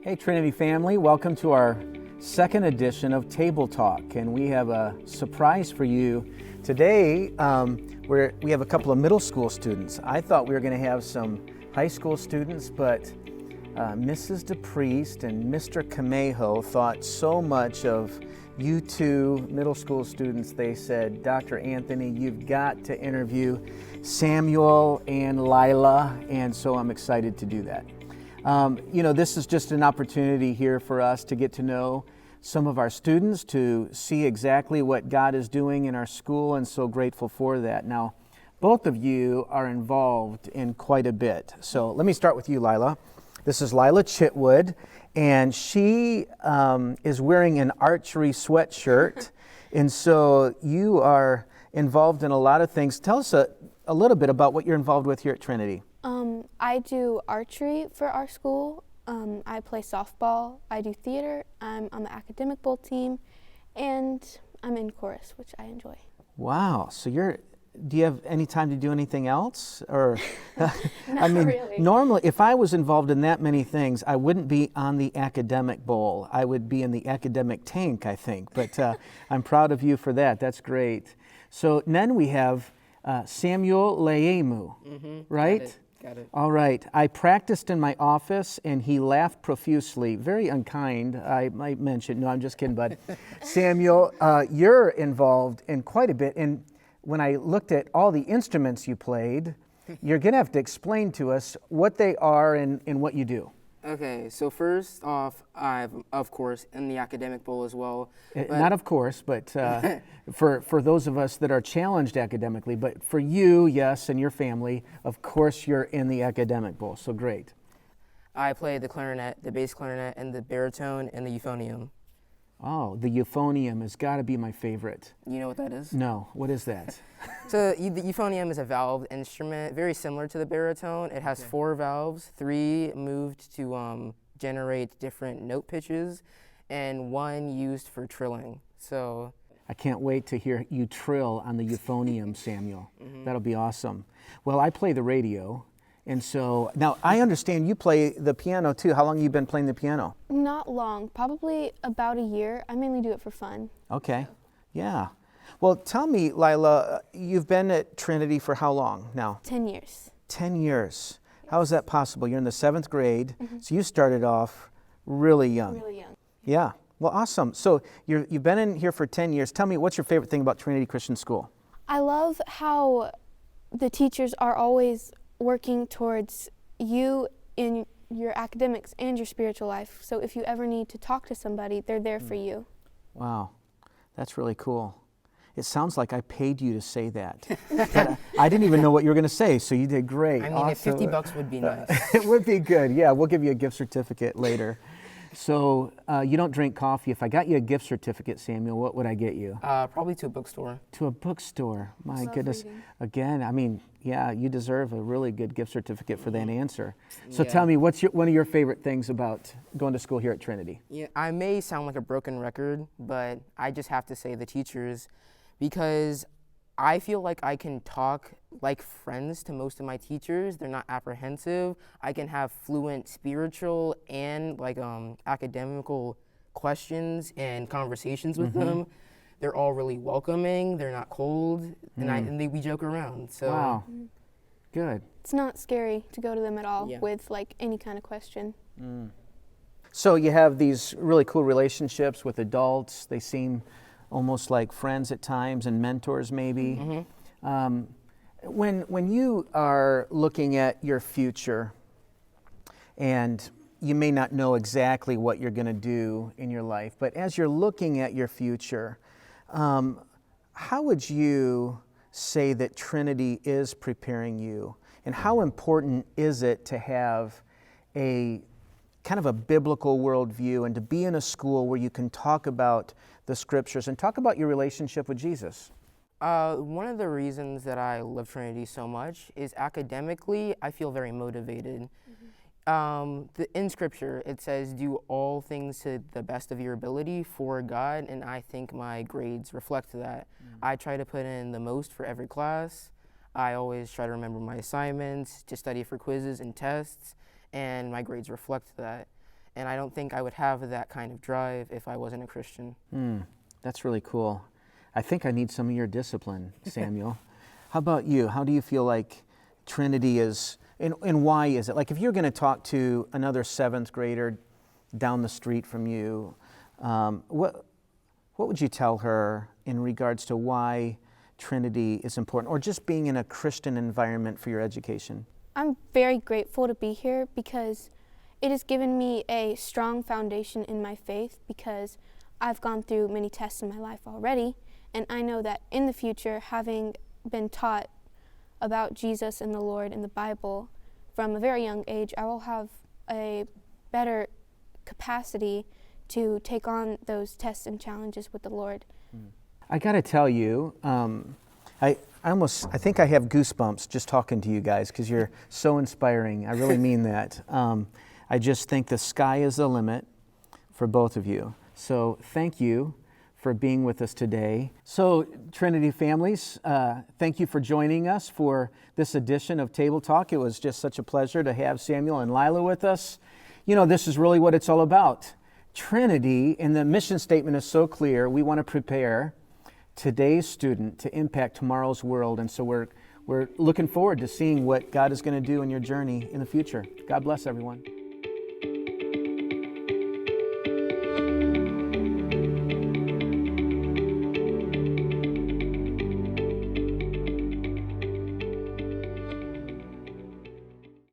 Hey Trinity family, welcome to our second edition of Table Talk, and we have a surprise for you. Today, we have a couple of middle school students. I thought we were going to have some high school students, but Mrs. DePriest and Mr. Camejo thought so much of you two middle school students. They said, Dr. Anthony, you've got to interview Samuel and Lila, and so I'm excited to do that. This is just an opportunity here for us to get to know some of our students, to see exactly what God is doing in our school, and so grateful for that. Now, both of you are involved in quite a bit. So let me start with you, Lila. This is Lila Chitwood, and she is wearing an archery sweatshirt, and so you are involved in a lot of things. Tell us a little bit about what you're involved with here at Trinity. I do archery for our school. I play softball. I do theater. I'm on the academic bowl team, and I'm in chorus, which I enjoy. Wow. So do you have any time to do anything else? Or Really. Normally, if I was involved in that many things, I wouldn't be on the academic bowl. I would be in the academic tank, I think. But I'm proud of you for that. That's great. So then we have Samuel Leemu, right? Got it. All right. I practiced in my office, and he laughed profusely. Very unkind, I might mention. No, I'm just kidding, bud. Samuel, you're involved in quite a bit. And when I looked at all the instruments you played, you're going to have to explain to us what they are and what you do. Okay, so first off, I'm, of course, in the academic bowl as well. Not of course, but for those of us that are challenged academically, but for you, yes, and your family, of course you're in the academic bowl, so great. I play the clarinet, the bass clarinet, and the baritone, and the euphonium. Oh, the euphonium has got to be my favorite. You know what that is? No, what is that? So the euphonium is a valved instrument, very similar to the baritone. It has 4 valves, 3 moved to generate different note pitches, and 1 used for trilling. So I can't wait to hear you trill on the euphonium, Samuel. Mm-hmm. That'll be awesome. Well, I play the radio, and so now I understand you play the piano too. How long have you been playing the piano? Not long, probably about a year. I mainly do it for fun. Okay, yeah. Well, tell me, Lila, you've been at Trinity for how long now? 10 years. 10 years. How is that possible? You're in the 7th grade, so you started off really young. Really young. Yeah, well, awesome. So you've been in here for 10 years. Tell me, what's your favorite thing about Trinity Christian School? I love how the teachers are always working towards you in your academics and your spiritual life. So if you ever need to talk to somebody, they're there for you. Wow, that's really cool. It sounds like I paid you to say that. But I didn't even know what you were going to say, so you did great. I mean, awesome. $50 would be nice. It would be good. Yeah, we'll give you a gift certificate later. So you don't drink coffee. If I got you a gift certificate, Samuel, what would I get you? Probably to a bookstore. To a bookstore. My Love goodness. reading. Again, I mean, yeah, you deserve a really good gift certificate for that answer. So Yeah. tell me, what's one of your favorite things about going to school here at Trinity? Yeah, I may sound like a broken record, but I just have to say the teachers, because I feel like I can talk like friends to most of my teachers. They're not apprehensive. I can have fluent spiritual and academical questions and conversations with them. They're all really welcoming. They're not cold, and we joke around. So Wow, good. It's not scary to go to them at all Yeah. with any kind of question. So you have these really cool relationships with adults. They seem almost like friends at times and mentors maybe. When you are looking at your future, and you may not know exactly what you're going to do in your life, but as you're looking at your future, how would you say that Trinity is preparing you? And how important is it to have a kind of a biblical worldview and to be in a school where you can talk about the scriptures and talk about your relationship with Jesus? One of the reasons that I love Trinity so much is academically, I feel very motivated. In Scripture, it says, do all things to the best of your ability for God, and I think my grades reflect that. I try to put in the most for every class. I always try to remember my assignments, to study for quizzes and tests, and my grades reflect that. and I don't think I would have that kind of drive if I wasn't a Christian. That's really cool. I think I need some of your discipline, Samuel. How about you? How do you feel like Trinity is, and why is it? Like if you're going to talk to another 7th grader down the street from you, what would you tell her in regards to why Trinity is important, or just being in a Christian environment for your education? I'm very grateful to be here because it has given me a strong foundation in my faith, because I've gone through many tests in my life already, and I know that in the future, having been taught about Jesus and the Lord and the Bible from a very young age, I will have a better capacity to take on those tests and challenges with the Lord. I got to tell you, I think I have goosebumps just talking to you guys because you're so inspiring. I really mean that. I just think the sky is the limit for both of you. So thank you for being with us today. So Trinity families, thank you for joining us for this edition of Table Talk. It was just such a pleasure to have Samuel and Lila with us. You know, this is really what it's all about. Trinity, and the mission statement is so clear. We want to prepare today's student to impact tomorrow's world. And so we're looking forward to seeing what God is going to do in your journey in the future. God bless everyone.